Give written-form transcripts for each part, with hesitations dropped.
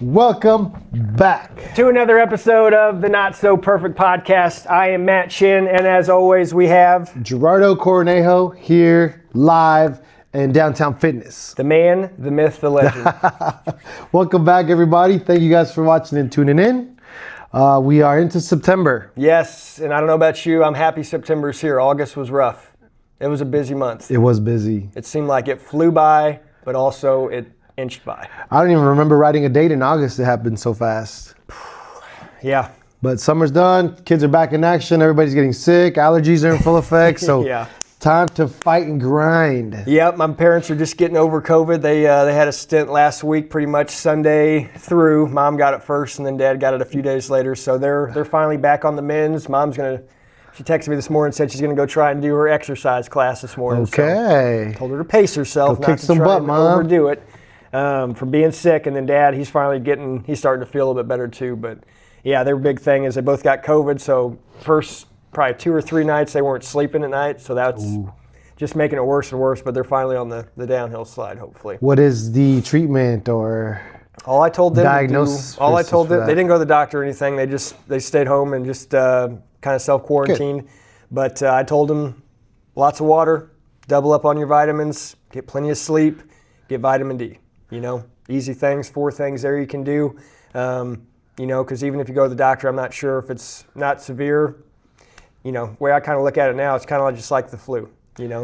Welcome back to another episode of the Not So Perfect Podcast. I am Matt Shin, and as always, we have Gerardo Cornejo here live in Downtown Fitness. the man, the myth, the legend. Welcome back, everybody. Thank you guys for watching and tuning in. We are into September. Yes, and I don't know about you, I'm happy September's here. August was rough. It was a busy month. It was busy. It seemed like it flew by, but also it inched by. I don't even remember writing a date in August. It happened so fast. Yeah. But summer's done. Kids are back in action. Everybody's getting sick. Allergies are in full effect. So Yeah. Time to fight and grind. Yep, my parents are just getting over COVID. They had a stint last week, pretty much Sunday through. Mom got it first, and then Dad got it a few days later. So they're finally back on the mends. She texted me this morning and said she's gonna go try and do her exercise class this morning. Okay. So told her to pace herself, Go not kick to some try butt, and Mom. overdo it from being sick. And then Dad, he's starting to feel a little bit better too. But yeah, their big thing is they both got COVID. So first probably 2 or 3 nights they weren't sleeping at night. So that's just making it worse and worse. But they're finally on the downhill slide, hopefully. What is the treatment or All I told them diagnosis? they They didn't go to the doctor or anything. They stayed home and just kind of self-quarantined. But I told them lots of water, double up on your vitamins, get plenty of sleep, get vitamin D. Easy things, 4 things there you can do. Because even if you go to the doctor, I'm not sure if it's not severe. The way I kind of look at it now, it's kind of just like the flu.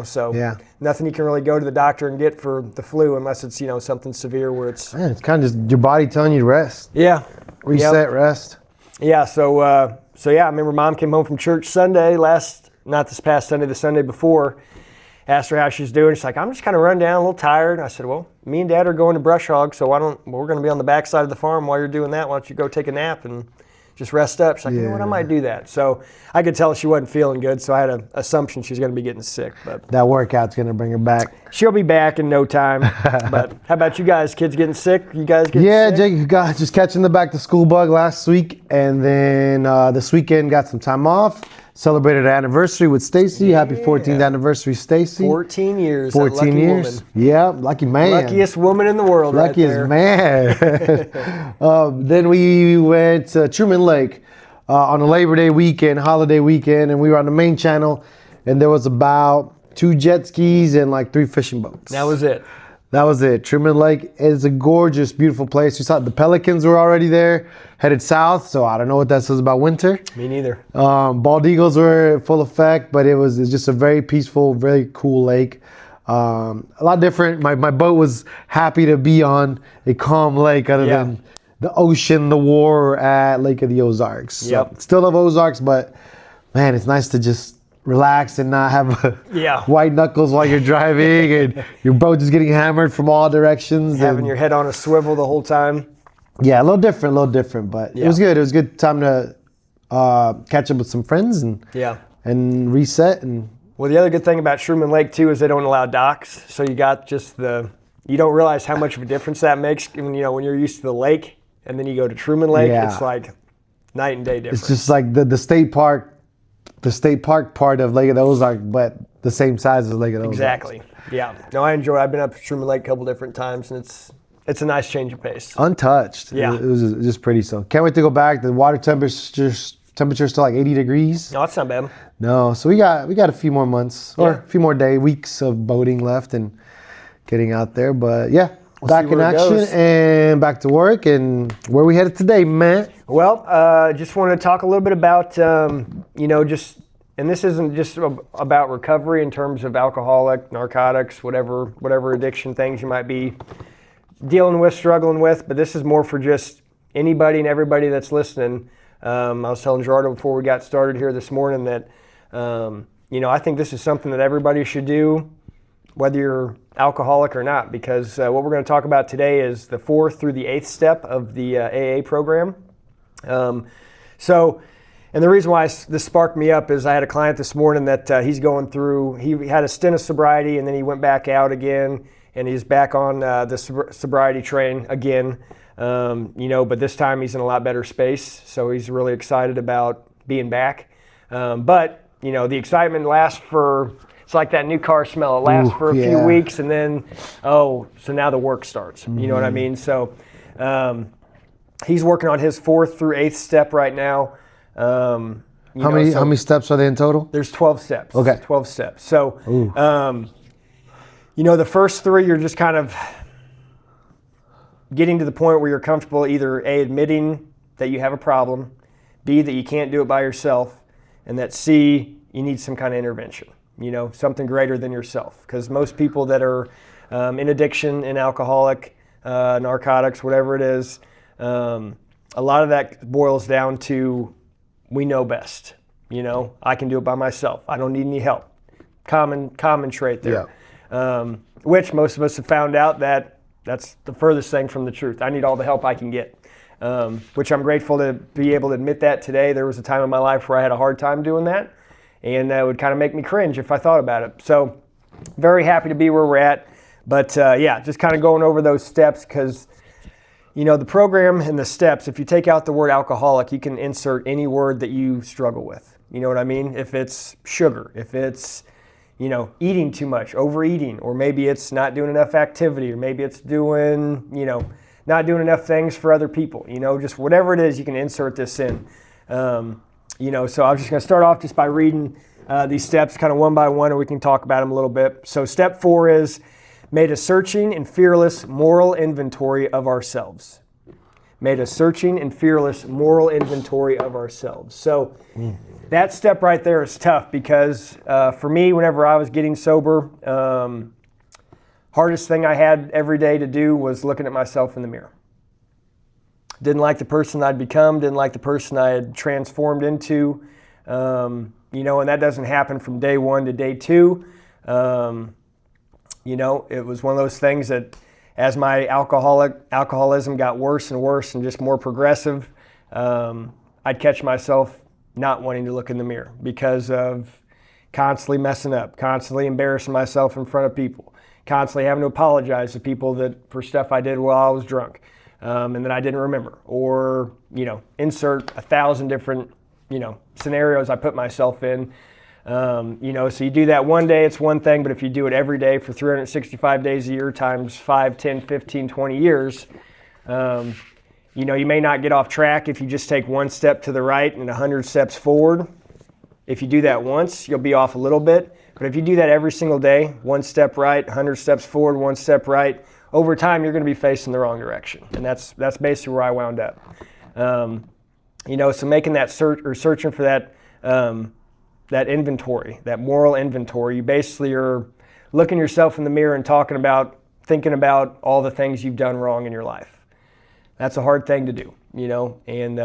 So Yeah. nothing you can really go to the doctor and get for the flu unless it's something severe where it's it's kind of just your body telling you to rest, yeah reset, Yep. rest. Yeah, so I remember Mom came home from church Sunday not this past Sunday, the Sunday before. Asked her how she's doing. She's like, I'm just kind of run down, a little tired. I said, well, me and Dad are going to brush hog, so we're going to be on the backside of the farm while you're doing that. Why don't you go take a nap and just rest up? She's like, you know what, I might do that. So I could tell she wasn't feeling good, so I had an assumption she's going to be getting sick. But That workout's gonna bring her back. she'll be back in no time. But how about you guys? Kids getting sick? You guys getting Yeah, sick? Jake got just catching the back to school bug last week, and then this weekend got some time off. Celebrated our anniversary with Stacy. Happy 14th anniversary, Stacy. 14 years. 14 that lucky years. Woman. Yeah, lucky man. Luckiest woman in the world right Luckiest there. man. Then we went to Truman Lake on a Labor Day weekend, holiday weekend, and we were on the main channel, and there was about 2 jet skis and like 3 fishing boats. That was it. That was it. Truman Lake is a gorgeous, beautiful place. You saw the pelicans were already there, headed south, so I don't know what that says about winter. Me neither. Bald eagles were in full effect, but it's just a very peaceful, very cool lake. A lot different. My boat was happy to be on a calm lake other than the ocean, the war at Lake of the Ozarks. So, Yep. Still love Ozarks, but man, it's nice to just relax and not have white knuckles while you're driving and your boat just getting hammered from all directions. Having your head on a swivel the whole time. Yeah, a little different, but it was good. It was a good time to catch up with some friends and reset. And Well, the other good thing about Truman Lake too is they don't allow docks, so you got you don't realize how much of a difference that makes when you're used to the lake and then you go to Truman Lake. Yeah. It's like night and day difference. it's just like the state park part of Lake of the Ozarks, but the same size as Lake of the Ozarks. Exactly. Yeah. No, I enjoy it. I've been up to Truman Lake a couple different times, and it's a nice change of pace. Untouched. Yeah. It was just pretty. So can't wait to go back. The water temperature's still like 80 degrees. No, that's not bad. No, so we got a few more months or a few more weeks of boating left and getting out there. But yeah, back in action and back to work. And where we headed today, man? Well, just wanted to talk a little bit about, and this isn't just about recovery in terms of alcoholic, narcotics, whatever addiction things you might be dealing with, struggling with, but this is more for just anybody and everybody that's listening. I was telling Gerardo before we got started here this morning that, I think this is something that everybody should do, whether you're alcoholic or not, because what we're going to talk about today is the 4th through the 8th step of the AA program. And the reason why this sparked me up is I had a client this morning that he's going through, he had a stint of sobriety and then he went back out again and he's back on the sobriety train again, but this time he's in a lot better space. So he's really excited about being back. But the excitement lasts it's like that new car smell. It lasts for a few weeks and then, so now the work starts. You know what I mean? So, He's working on his 4th through 8th step right now. How many steps are they in total? There's 12 steps. Okay. 12 steps. So, the first 3, you're just kind of getting to the point where you're comfortable either A, admitting that you have a problem, B, that you can't do it by yourself, and that C, you need some kind of intervention, something greater than yourself. Because most people that are in addiction, in alcoholic, narcotics, whatever it is, a lot of that boils down to we know best. I can do it by myself. I don't need any help. Common trait there. Yeah. Which most of us have found out that's the furthest thing from the truth. I need all the help I can get. Which I'm grateful to be able to admit that today. There was a time in my life where I had a hard time doing that, and that would kind of make me cringe if I thought about it. So very happy to be where we're at. But just kind of going over those steps because, the program and the steps, if you take out the word alcoholic, you can insert any word that you struggle with. You know what I mean? If it's sugar, if it's, eating too much, overeating, or maybe it's not doing enough activity, or maybe it's doing, not doing enough things for other people, just whatever it is, you can insert this in. So I was just going to start off just by reading these steps kind of one by one, and we can talk about them a little bit. So step 4 is made a searching and fearless moral inventory of ourselves. Made a searching and fearless moral inventory of ourselves. So that step right there is tough because for me, whenever I was getting sober, hardest thing I had every day to do was looking at myself in the mirror. Didn't like the person I'd become, didn't like the person I had transformed into, and that doesn't happen from day 1 to day 2. It was one of those things that as my alcoholism got worse and worse and just more progressive, I'd catch myself not wanting to look in the mirror because of constantly messing up, constantly embarrassing myself in front of people, constantly having to apologize to people for stuff I did while I was drunk and that I didn't remember, or, insert 1,000 different, scenarios I put myself in. So you do that one day, it's one thing, but if you do it every day for 365 days a year times 5, 10, 15, 20 years, you may not get off track if you just take 1 step to the right and 100 steps forward. If you do that once, you'll be off a little bit. But if you do that every single day, 1 step right, 100 steps forward, 1 step right, over time you're going to be facing the wrong direction. And that's basically where I wound up. So making that searching for that inventory, that moral inventory, you basically are looking yourself in the mirror and thinking about all the things you've done wrong in your life. That's a hard thing to do, and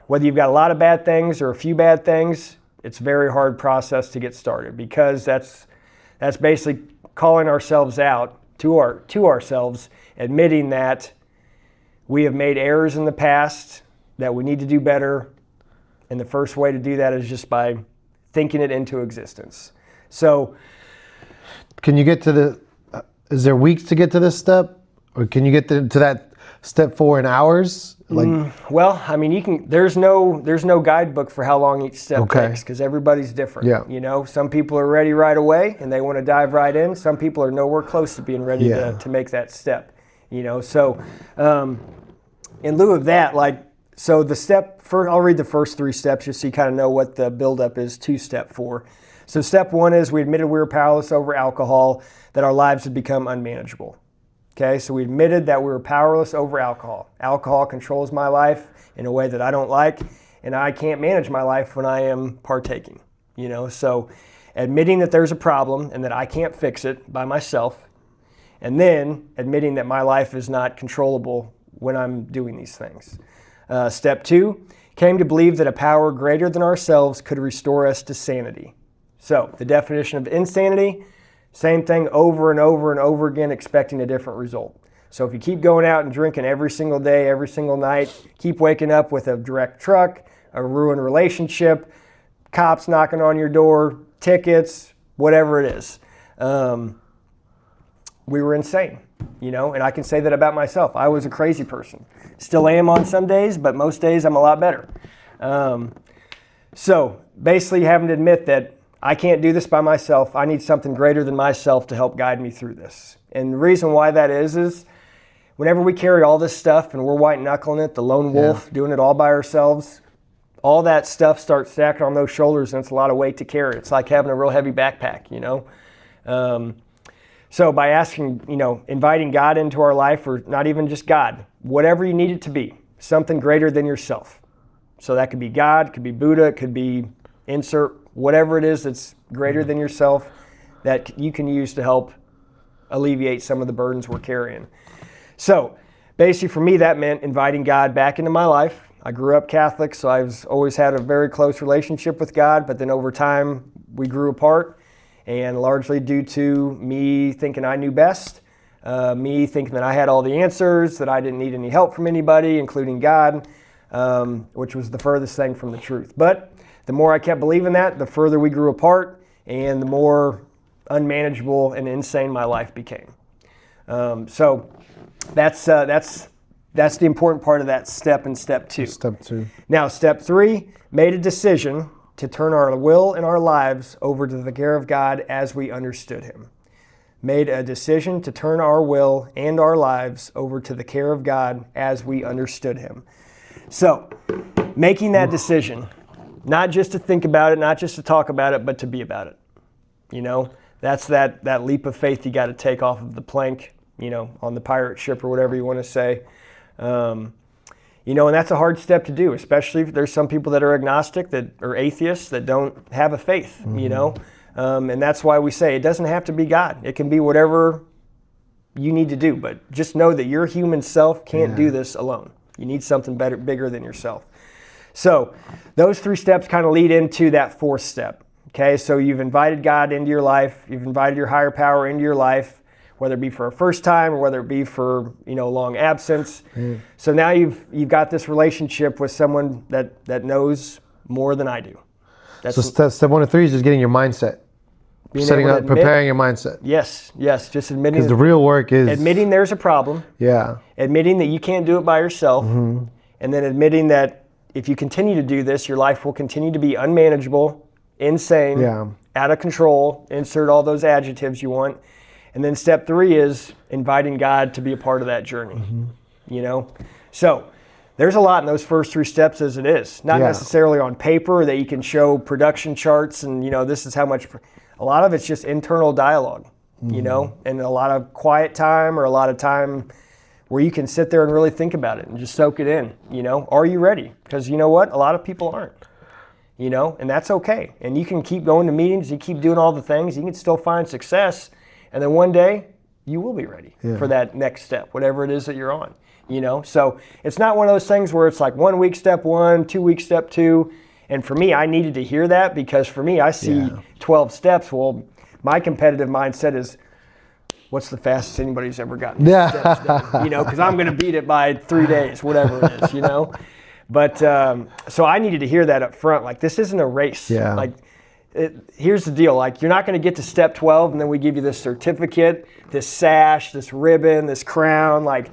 whether you've got a lot of bad things or a few bad things, it's a very hard process to get started because that's basically calling ourselves out to ourselves, admitting that we have made errors in the past, that we need to do better, and the first way to do that is just by thinking it into existence. So, can you get to is there weeks to get to this step? Or can you get to that step 4 in hours? Well, I mean, there's no guidebook for how long each step takes because everybody's different. Yeah. Some people are ready right away and they want to dive right in. Some people are nowhere close to being ready to make that step. So in lieu of that, so the step first, I'll read the first 3 steps just so you kind of know what the buildup is to step 4. So step 1 is we admitted we were powerless over alcohol, that our lives had become unmanageable. Okay, so we admitted that we were powerless over alcohol. Alcohol controls my life in a way that I don't like, and I can't manage my life when I am partaking. So admitting that there's a problem and that I can't fix it by myself, and then admitting that my life is not controllable when I'm doing these things. Step 2, came to believe that a power greater than ourselves could restore us to sanity. So the definition of insanity, same thing over and over and over again, expecting a different result. So if you keep going out and drinking every single day, every single night, keep waking up with a direct truck, a ruined relationship, cops knocking on your door, tickets, whatever it is. We were insane, and I can say that about myself. I was a crazy person. Still am on some days, but most days I'm a lot better. So basically having to admit that I can't do this by myself. I need something greater than myself to help guide me through this. And the reason why that is whenever we carry all this stuff and we're white knuckling it, the lone wolf, doing it all by ourselves, all that stuff starts stacking on those shoulders, and it's a lot of weight to carry. It's like having a real heavy backpack, you know. So by asking, you know, inviting God into our life, or not even just God, whatever you need it to be, something greater than yourself. So that could be God, it could be Buddha, it could be insert, whatever it is that's greater than yourself that you can use to help alleviate some of the burdens we're carrying. So basically for me, that meant inviting God back into my life. I grew up Catholic, so I've always had a very close relationship with God, but then over time we grew apart, and largely due to me thinking I knew best, me thinking that I had all the answers, that I didn't need any help from anybody, including God, which was the furthest thing from the truth. But the more I kept believing that, the further we grew apart, and the more unmanageable and insane my life became. So that's the important part of that step in step 2. Step 2. Now, step 3, made a decision to turn our will and our lives over to the care of God as we understood Him. Made a decision to turn our will and our lives over to the care of God as we understood Him. So, making that decision, not just to think about it, not just to talk about it, but to be about it. You know, that's that leap of faith you got to take off of the plank, you know, on the pirate ship or whatever you want to say. You know, and that's a hard step to do, especially if there's some people that are agnostic, that are atheists, that don't have a faith, you know. And that's why we say it doesn't have to be God. It can be whatever you need to do, but just know that your human self can't do this alone. You need something better, bigger than yourself. So those 3 steps kind of lead into that 4th step. Okay, so you've invited God into your life, you've invited your higher power into your life, whether it be for a first time or whether it be for, you know, long absence. So now you've got this relationship with someone that knows more than I do. So step 1 of 3 is just getting your mindset. Setting up, preparing your mindset. Yes, just admitting. Because the real work is admitting there's a problem. Yeah. Admitting that you can't do it by yourself, and then admitting that if you continue to do this, your life will continue to be unmanageable, insane, out of control. Insert all those adjectives you want. And then step 3 is inviting God to be a part of that journey. You know, so there's a lot in those first 3 steps as it is. Not necessarily on paper that you can show production charts and, you know, this is how much. A lot of it's just internal dialogue, you know, and a lot of quiet time, or a lot of time where you can sit there and really think about it and just soak it in, you know. Are you ready? Because you know what? A lot of people aren't, you know, and that's okay. And you can keep going to meetings, you keep doing all the things, you can still find success. And then one day you will be ready for that next step, whatever it is that you're on, you know. So it's not one of those things where it's like 1 week step 1, 2 week step 2. And for me, I needed to hear that, because for me, I see 12 steps. Well, my competitive mindset is, what's the fastest anybody's ever gotten? Steps done? You know, because I'm going to beat it by 3 days, whatever it is, you know. But so I needed to hear that up front. Like, this isn't a race. Like, here's the deal. Like, you're not going to get to step 12 and then we give you this certificate, this sash, this ribbon, this crown. Like,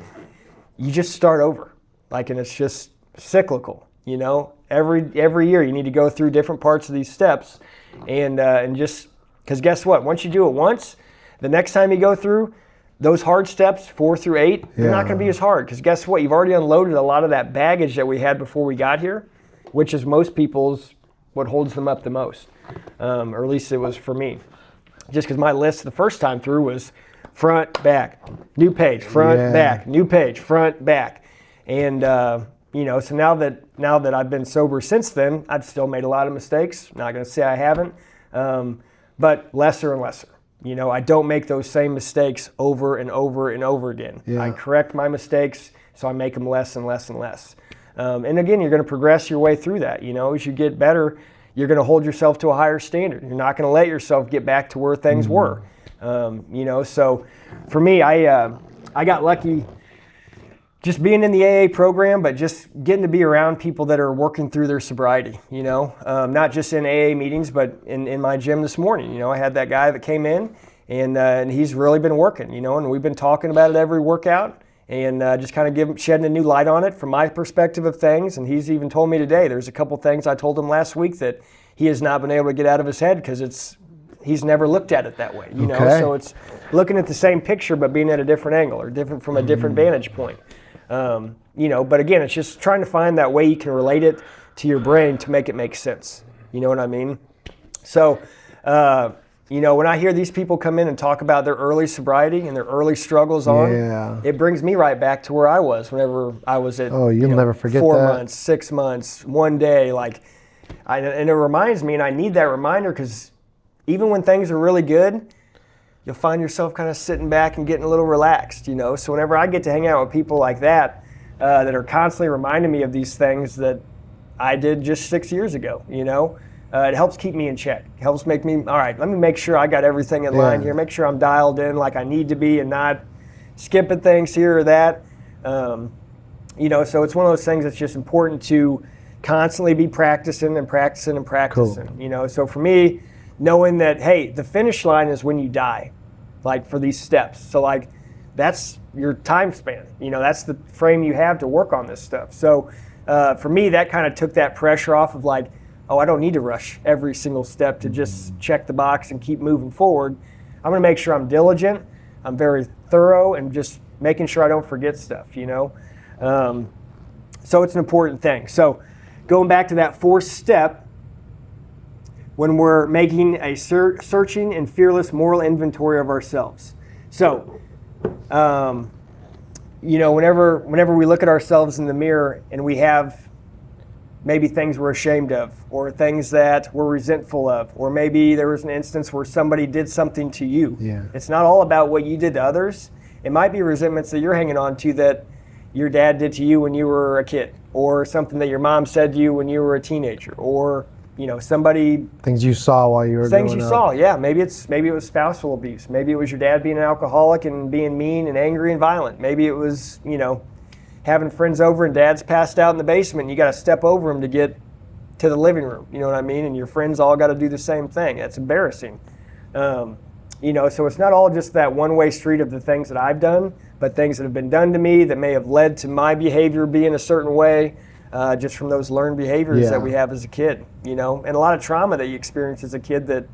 you just start over. Like, and it's just cyclical, you know. Every year you need to go through different parts of these steps, and just because guess what? Once you do it once, the next time you go through those hard steps 4 through 8, they're not going to be as hard, because guess what? You've already unloaded a lot of that baggage that we had before we got here, which is most people's what holds them up the most, or at least it was for me. Just because my list the first time through was front, back, new page, front, back, new page, front, back, and you know, so now that I've been sober since then, I've still made a lot of mistakes. Not going to say I haven't, but lesser and lesser. You know, I don't make those same mistakes over and over and over again. I correct my mistakes, so I make them less and less and less. And again, you're going to progress your way through that. You know, as you get better, you're going to hold yourself to a higher standard. You're not going to let yourself get back to where things were. You know, so for me, I got lucky. Just being in the AA program, but just getting to be around people that are working through their sobriety, you know, not just in AA meetings, but in my gym this morning. You know, I had that guy that came in, and he's really been working, you know, and we've been talking about it every workout, and just kind of shedding a new light on it from my perspective of things. And he's even told me today, there's a couple things I told him last week that he has not been able to get out of his head because it's he's never looked at it that way, you know? Okay. So it's looking at the same picture, but being at a different angle or different from a different vantage point. You know, but again, it's just trying to find that way you can relate it to your brain to make it make sense. You know what I mean? So, you know, when I hear these people come in and talk about their early sobriety and their early struggles it brings me right back to where I was whenever I was at you'll never forget 4 that. months, 6 months, one day. And it reminds me, and I need that reminder because even when things are really good, you'll find yourself kind of sitting back and getting a little relaxed, you know? So whenever I get to hang out with people like that, that are constantly reminding me of these things that I did just 6 years ago, you know? It helps keep me in check. It helps make me, all right, let me make sure I got everything in line here, make sure I'm dialed in like I need to be and not skipping things here or that. You know, so it's one of those things that's just important to constantly be practicing and practicing and practicing, Cool. you know? So for me, knowing that, hey, the finish line is when you die, like for these steps. So like, that's your time span, you know, that's the frame you have to work on this stuff. So for me, that kind of took that pressure off of like, oh, I don't need to rush every single step to just check the box and keep moving forward. I'm gonna make sure I'm diligent, I'm very thorough, and just making sure I don't forget stuff, you know? So it's an important thing. So going back to that fourth step, when we're making a searching and fearless moral inventory of ourselves. So, you know, whenever we look at ourselves in the mirror and we have maybe things we're ashamed of, or things that we're resentful of, or maybe there was an instance where somebody did something to you. Yeah. It's not all about what you did to others. It might be resentments that you're hanging on to that your dad did to you when you were a kid, or something that your mom said to you when you were a teenager, or you know, things you saw while you were things growing you up. saw, yeah. Maybe it was spousal abuse. Maybe it was your dad being an alcoholic and being mean and angry and violent. Maybe it was, you know, having friends over and dad's passed out in the basement and you got to step over him to get to the living room. You know what I mean? And your friends all got to do the same thing. That's embarrassing. You know, so it's not all just that one-way street of the things that I've done, but things that have been done to me that may have led to my behavior being a certain way. Just from those learned behaviors that we have as a kid, you know, and a lot of trauma that you experience as a kid that,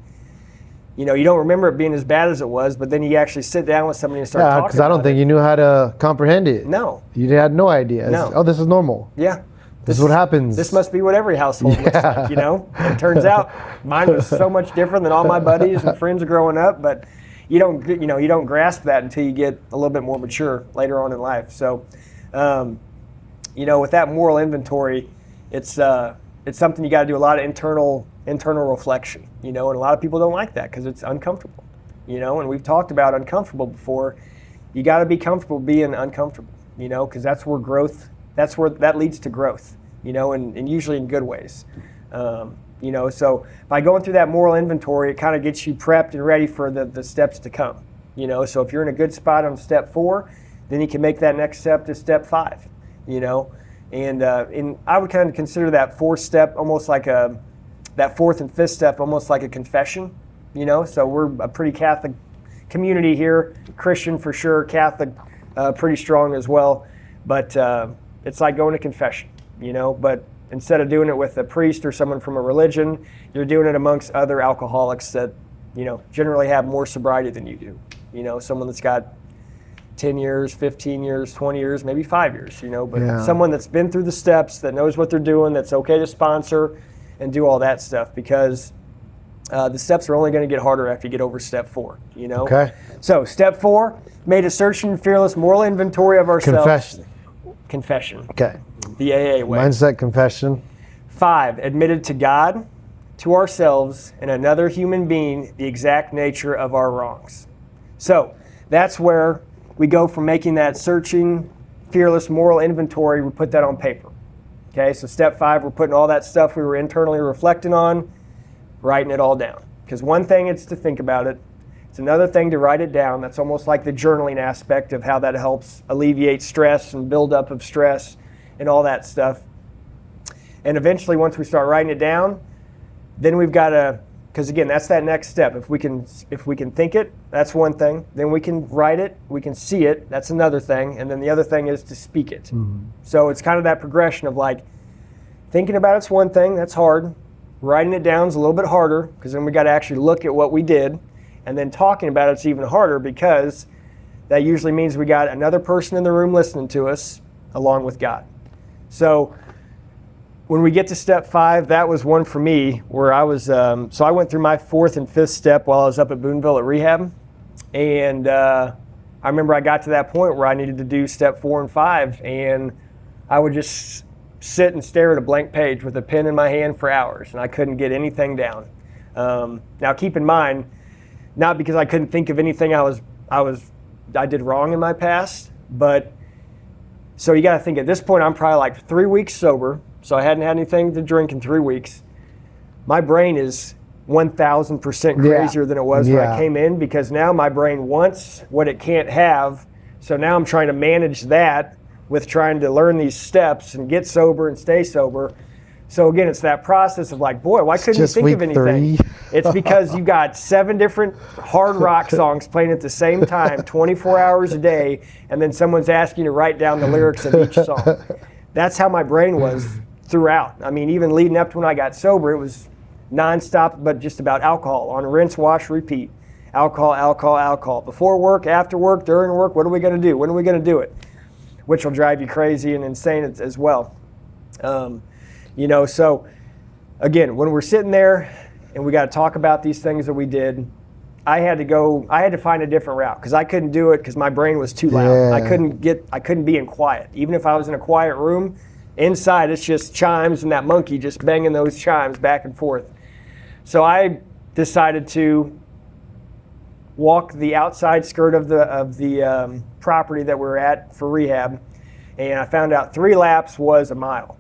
you know, you don't remember it being as bad as it was, but then you actually sit down with somebody and start talking about it. Because I don't think you knew how to comprehend it. No. You had no idea. No. Oh, this is normal. Yeah. This is what happens. This must be what every household looks like, you know? It turns out mine was so much different than all my buddies and friends growing up, but you don't grasp that until you get a little bit more mature later on in life. So, you know, with that moral inventory, it's something you got to do a lot of internal reflection, you know, and a lot of people don't like that because it's uncomfortable, you know, and we've talked about uncomfortable before. You got to be comfortable being uncomfortable, you know, because that's where that leads to growth, you know, and usually in good ways. You know, so by going through that moral inventory, it kind of gets you prepped and ready for the steps to come, you know. So if you're in a good spot on step 4, then you can make that next step to step 5. You know, and I would kind of consider that fourth step almost like that fourth and fifth step almost like a confession, you know. So we're a pretty Catholic community here, Christian for sure, Catholic pretty strong as well, but it's like going to confession, you know. But instead of doing it with a priest or someone from a religion, you're doing it amongst other alcoholics that, you know, generally have more sobriety than you do, you know, someone that's got 10 years, 15 years, 20 years, maybe 5 years, you know, but someone that's been through the steps, that knows what they're doing, that's okay to sponsor and do all that stuff, because the steps are only going to get harder after you get over step 4, you know? Okay. So step 4, made a searching and fearless moral inventory of ourselves. Confession. Okay. The AA way. Mindset confession. 5, admitted to God, to ourselves, and another human being the exact nature of our wrongs. So that's where we go from making that searching, fearless moral inventory, we put that on paper. Okay, so step 5, we're putting all that stuff we were internally reflecting on, writing it all down. Because one thing is to think about it, it's another thing to write it down. That's almost like the journaling aspect of how that helps alleviate stress and buildup of stress and all that stuff. And eventually, once we start writing it down, then we've got to, because again, that's that next step. If we can think it, that's one thing. Then we can write it, we can see it, that's another thing. And then the other thing is to speak it. Mm-hmm. So it's kind of that progression of like, thinking about it's one thing, that's hard. writing it down is a little bit harder because then we got to actually look at what we did, and then talking about it's even harder because that usually means we got another person in the room listening to us along with God. So when we get to step 5, that was one for me where I was, so I went through my 4th and 5th step while I was up at Boonville at rehab. And I remember I got to that point where I needed to do step 4 and 5, and I would just sit and stare at a blank page with a pen in my hand for hours, and I couldn't get anything down. Now keep in mind, not because I couldn't think of anything I did wrong in my past, but so you got to think at this point I'm probably like 3 weeks sober, so I hadn't had anything to drink in 3 weeks. My brain is 1,000% crazier than it was when I came in, because now my brain wants what it can't have. So now I'm trying to manage that with trying to learn these steps and get sober and stay sober. So again, it's that process of like, boy, why couldn't you think of anything? It's because you got 7 different hard rock songs playing at the same time, 24 hours a day, and then someone's asking you to write down the lyrics of each song. That's how my brain was throughout. I mean, even leading up to when I got sober, it was nonstop, but just about alcohol on rinse, wash, repeat. Alcohol, alcohol, alcohol. Before work, after work, during work, what are we going to do? When are we going to do it? Which will drive you crazy and insane as well. So again, when we're sitting there and we got to talk about these things that we did, I had to find a different route because I couldn't do it because my brain was too loud. I couldn't be in quiet. Even if I was in a quiet room, inside it's just chimes and that monkey just banging those chimes back and forth. So I decided to walk the outside skirt of the property that we're at for rehab, and I found out 3 laps was a mile.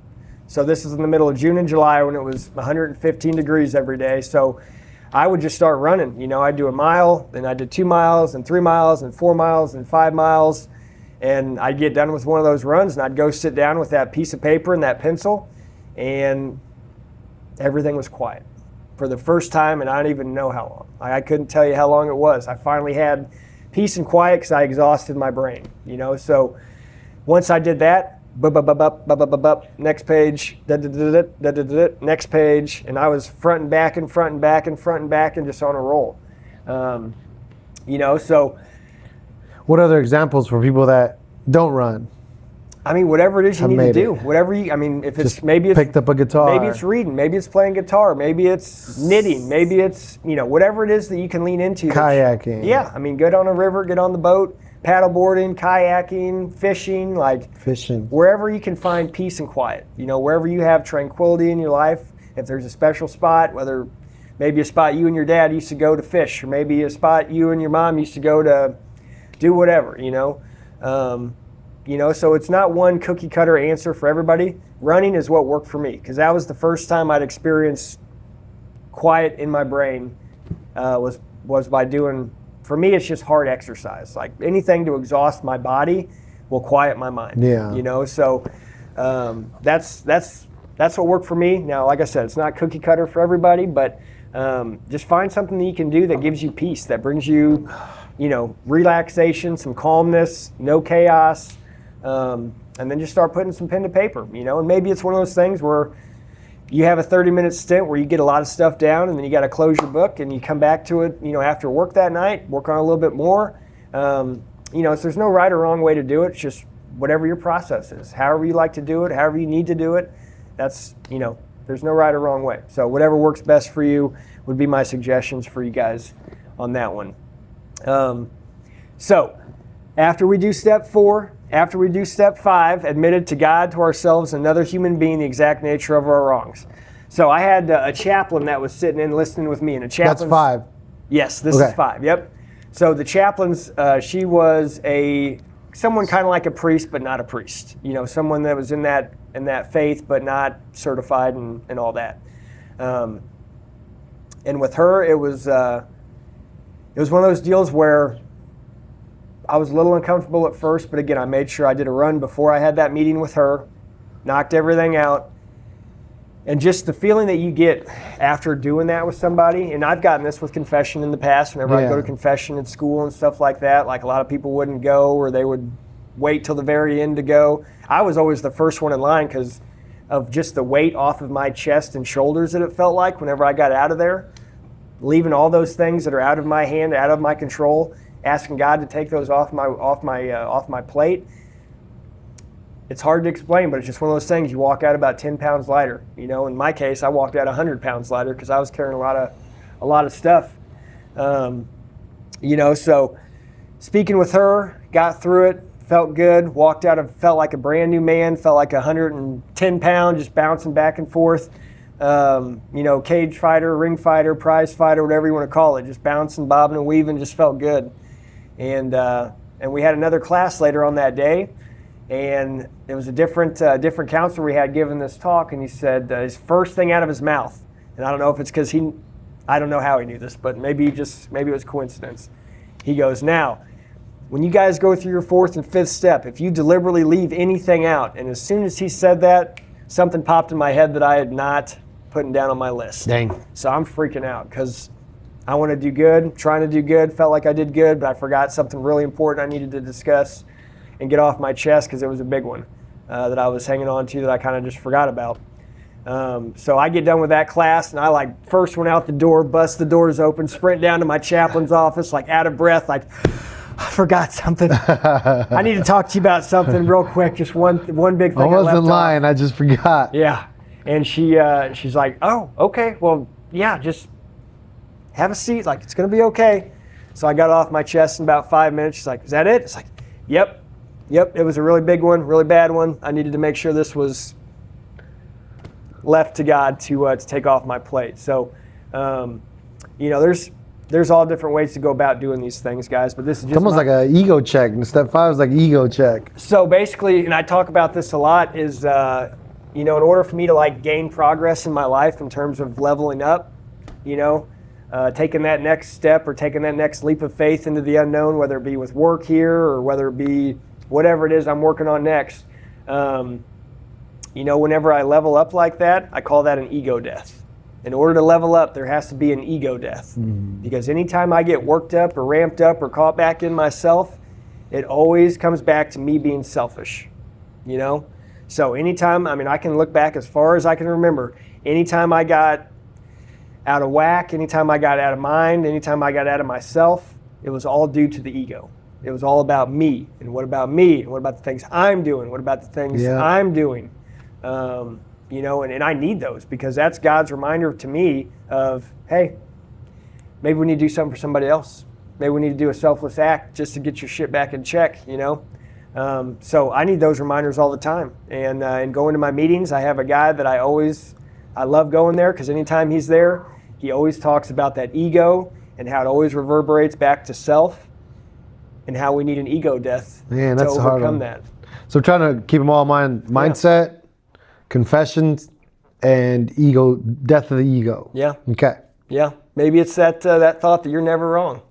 So this is in the middle of June and July when it was 115 degrees every day. So I would just start running. I'd do a mile, then I did 2 miles and 3 miles and 4 miles and 5 miles. And I'd get done with one of those runs and I'd go sit down with that piece of paper and that pencil, and everything was quiet for the first time, and I don't even know how long. I couldn't tell you how long it was. I finally had peace and quiet because I exhausted my brain, So once I did that, next page, next page, and I was front and back and front and back and front and back and just on a roll. So what other examples for people that don't run? I mean, whatever it is you need to do, if it's maybe it's picked up a guitar, maybe it's reading, maybe it's playing guitar, maybe it's knitting, maybe it's whatever it is that you can lean into. Kayaking. Get on a river, get on the boat, paddleboarding, kayaking, fishing, wherever you can find peace and quiet. Wherever you have tranquility in your life. If there's a special spot, whether maybe a spot you and your dad used to go to fish, or maybe a spot you and your mom used to go to do whatever. So it's not one cookie cutter answer for everybody. Running is what worked for me because that was the first time I'd experienced quiet in my brain. Was by doing. For me, it's just hard exercise. Like anything to exhaust my body will quiet my mind. So that's what worked for me. Now, like I said, it's not cookie cutter for everybody, but just find something that you can do that gives you peace, that brings you, relaxation, some calmness, no chaos. And then just start putting some pen to paper, and maybe it's one of those things where you have a 30-minute stint where you get a lot of stuff down and then you got to close your book and you come back to it, after work that night, work on a little bit more. So there's no right or wrong way to do it. It's just whatever your process is, however you like to do it, however you need to do it. That's, there's no right or wrong way. So whatever works best for you would be my suggestions for you guys on that one. So after we do step 4, after we do step 5, admitted to God, to ourselves, another human being, the exact nature of our wrongs. So I had a chaplain that was sitting in listening with me. And a chaplain. That's 5. Yes, this is 5. Yep. So the chaplain's, she was someone kind of like a priest, but not a priest. Someone that was in that faith, but not certified and all that. And with her, it was one of those deals where I was a little uncomfortable at first, but again, I made sure I did a run before I had that meeting with her, knocked everything out. And just the feeling that you get after doing that with somebody, and I've gotten this with confession in the past, whenever I go to confession at school and stuff like that, like a lot of people wouldn't go or they would wait till the very end to go. I was always the first one in line because of just the weight off of my chest and shoulders that it felt like whenever I got out of there, leaving all those things that are out of my hand, out of my control, asking God to take those off my plate. It's hard to explain, but it's just one of those things. You walk out about 10 pounds lighter. You know, in my case, I walked out 100 pounds lighter because I was carrying a lot of stuff. You know, so speaking with her, got through it, felt good, walked out of, felt like a brand new man, felt like 110 pounds, just bouncing back and forth. You know, cage fighter, ring fighter, prize fighter, whatever you want to call it, just bouncing, bobbing and weaving, just felt good. And we had another class later on that day, and it was a different counselor we had given this talk, and he said his first thing out of his mouth, and I don't know if it's because I don't know how he knew this, but maybe it was coincidence. He goes, now, when you guys go through your fourth and fifth step, if you deliberately leave anything out, and as soon as he said that, something popped in my head that I had not put down on my list. Dang. So I'm freaking out because I want to do good, trying to do good, felt like I did good, but I forgot something really important I needed to discuss and get off my chest because it was a big one that I was hanging on to that I kind of just forgot about. So I get done with that class, and I first one out the door, bust the doors open, sprint down to my chaplain's office, out of breath, I forgot something. I need to talk to you about something real quick. Just one big thing. I wasn't lying. Off. I just forgot. Yeah, and she's like, oh, okay, well, yeah, just have a seat. It's gonna be okay. So I got off my chest in about 5 minutes. She's like, is that it? It's like, yep. It was a really big one, really bad one. I needed to make sure this was left to God to take off my plate. So, you know, there's all different ways to go about doing these things, guys, but this is just it's almost like an ego check. And step 5 is like ego check. So basically, and I talk about this a lot, is you know, in order for me to gain progress in my life in terms of leveling up, you know, taking that next step or taking that next leap of faith into the unknown, whether it be with work here or whether it be whatever it is I'm working on next. You know, whenever I level up like that, I call that an ego death. In order to level up, there has to be an ego death. Because anytime I get worked up or ramped up or caught back in myself, it always comes back to me being selfish, you know? So anytime, I can look back as far as I can remember, anytime I got out of whack, anytime I got out of mind, anytime I got out of myself, it was all due to the ego. It was all about me, and what about me, and what about the things I'm doing, what about the things I'm doing. You know, and I need those because that's God's reminder to me of, hey, maybe we need to do something for somebody else. Maybe we need to do a selfless act just to get your shit back in check, you know. So I need those reminders all the time. And going to my meetings, I have a guy that I love going there because anytime he's there, he always talks about that ego and how it always reverberates back to self and how we need an ego death Man, to that's hard overcome that. So trying to keep them all in mind, mindset, confessions, and ego, death of the ego. Yeah. Okay. Yeah. Maybe it's that thought that you're never wrong,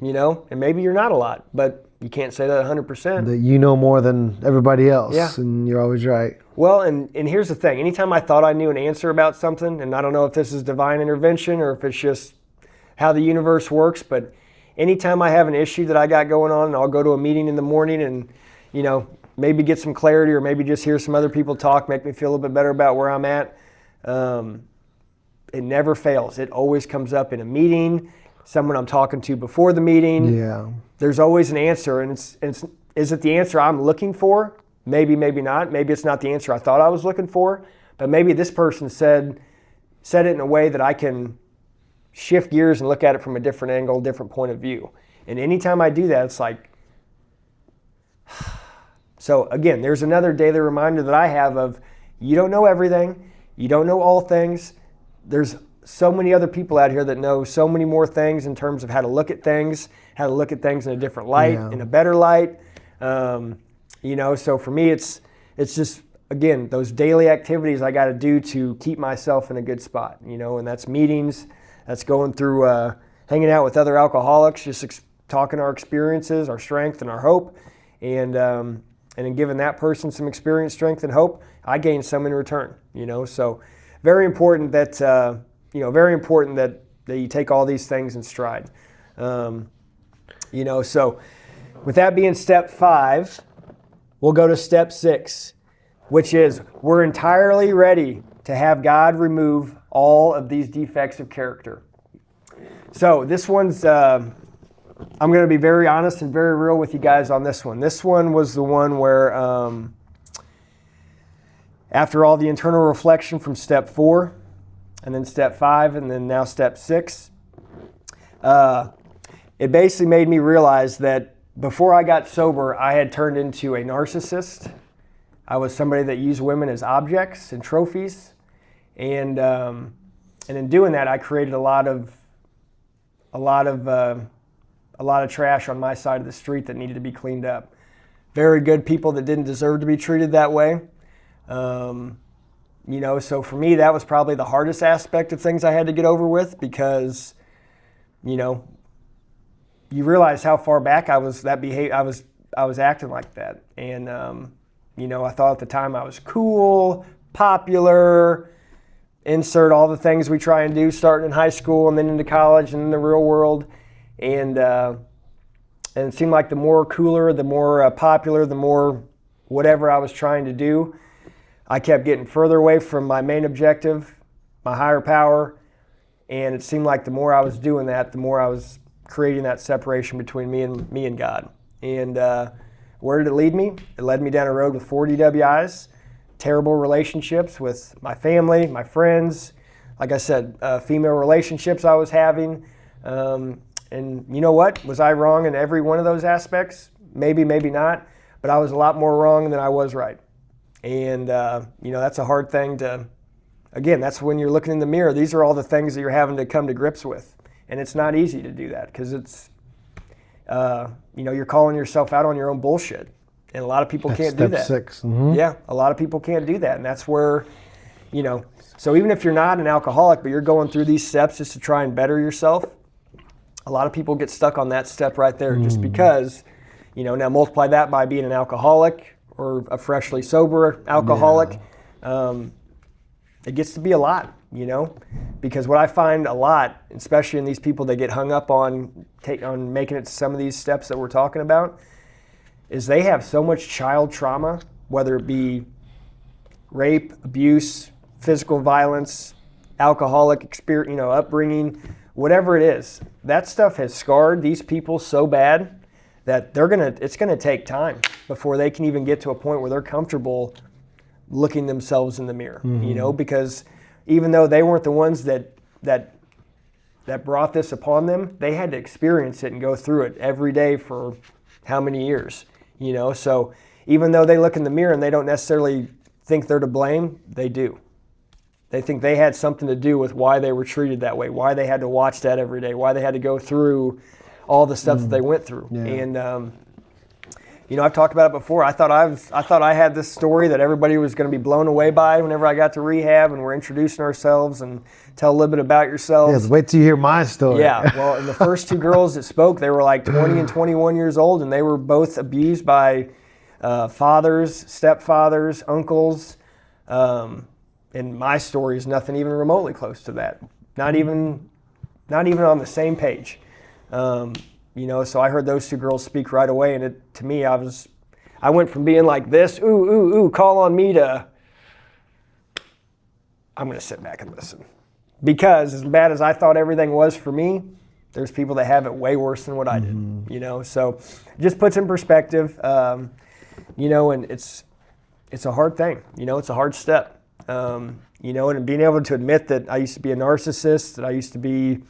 you know, and maybe you're not a lot, but you can't say that 100%. That you know more than everybody else, Yeah. and you're always right. Well, and here's the thing. Anytime I thought I knew an answer about something, and I don't know if this is divine intervention or if it's just how the universe works, but anytime I have an issue that I got going on, and I'll go to a meeting in the morning and, you know, maybe get some clarity or maybe just hear some other people talk, make me feel a little bit better about where I'm at. It never fails. It always comes up in a meeting, someone I'm talking to before the meeting. Yeah. There's always an answer, and is it the answer I'm looking for? Maybe, maybe not. Maybe it's not the answer I thought I was looking for, but maybe this person said it in a way that I can shift gears and look at it from a different angle, different point of view. And anytime I do that, it's like, so again, there's another daily reminder that I have of, you don't know everything, you don't know all things. There's so many other people out here that know so many more things in terms of how to look at things in a different light, in a better light. You know, so for me, it's just, again, those daily activities I got to do to keep myself in a good spot, you know, and that's meetings, that's going through, hanging out with other alcoholics, just talking our experiences, our strength and our hope, and in giving that person some experience, strength, and hope, I gain some in return, you know, so very important that, that you take all these things in stride. You know, so with that being step 5, we'll go to step 6. which is we're entirely ready to have God remove all of these defects of character. So this one's, I'm going to be very honest and very real with you guys on this one. This one was the one where after all the internal reflection from step 4, and then step 5, and then now step 6, it basically made me realize that before I got sober, I had turned into a narcissist. I was somebody that used women as objects and trophies, and in doing that, I created a lot of trash on my side of the street that needed to be cleaned up. Very good people that didn't deserve to be treated that way. So for me, that was probably the hardest aspect of things I had to get over with, because, you realize how far back I was acting like that. And, I thought at the time I was cool, popular, insert all the things we try and do starting in high school and then into college and in the real world. And it seemed like the more cooler, the more popular, the more whatever I was trying to do, I kept getting further away from my main objective, my higher power. And it seemed like the more I was doing that, the more I was creating that separation between me and God. And where did it lead me? It led me down a road with 4 DWIs, terrible relationships with my family, my friends, like I said, female relationships I was having. And you know what? Was I wrong in every one of those aspects? Maybe, maybe not. But I was a lot more wrong than I was right. And, that's a hard thing to, again, that's when you're looking in the mirror. These are all the things that you're having to come to grips with. And it's not easy to do that, because it's, you're calling yourself out on your own bullshit. And a lot of people can't do that. Step 6. Mm-hmm. Yeah, a lot of people can't do that. And that's where, so even if you're not an alcoholic, but you're going through these steps just to try and better yourself, a lot of people get stuck on that step right there just because, now multiply that by being an alcoholic or a freshly sober alcoholic. Yeah. It gets to be a lot, because what I find a lot, especially in these people that get hung up on making it to some of these steps that we're talking about, is they have so much child trauma, whether it be rape, abuse, physical violence, alcoholic experience, upbringing, whatever it is. That stuff has scarred these people so bad that it's gonna take time before they can even get to a point where they're comfortable looking themselves in the mirror, because even though they weren't the ones that brought this upon them, they had to experience it and go through it every day for how many years, so even though they look in the mirror and they don't necessarily think they're to blame, they do. They think they had something to do with why they were treated that way, why they had to watch that every day, why they had to go through all the stuff that they went through. Yeah. And I've talked about it before. I thought I had this story that everybody was going to be blown away by whenever I got to rehab and we're introducing ourselves and tell a little bit about yourselves. Yes, wait till you hear my story. Yeah, well, and the first 2 girls that spoke, they were like 20 and 21 years old, and they were both abused by fathers, stepfathers, uncles. And my story is nothing even remotely close to that. Not even on the same page. So I heard those 2 girls speak right away, and to me, I went from being like this, ooh, call on me, to I'm going to sit back and listen. Because as bad as I thought everything was for me, there's people that have it way worse than what I did, So it just puts in perspective, and it's a hard thing, it's a hard step. And being able to admit that I used to be a narcissist, that I used to be,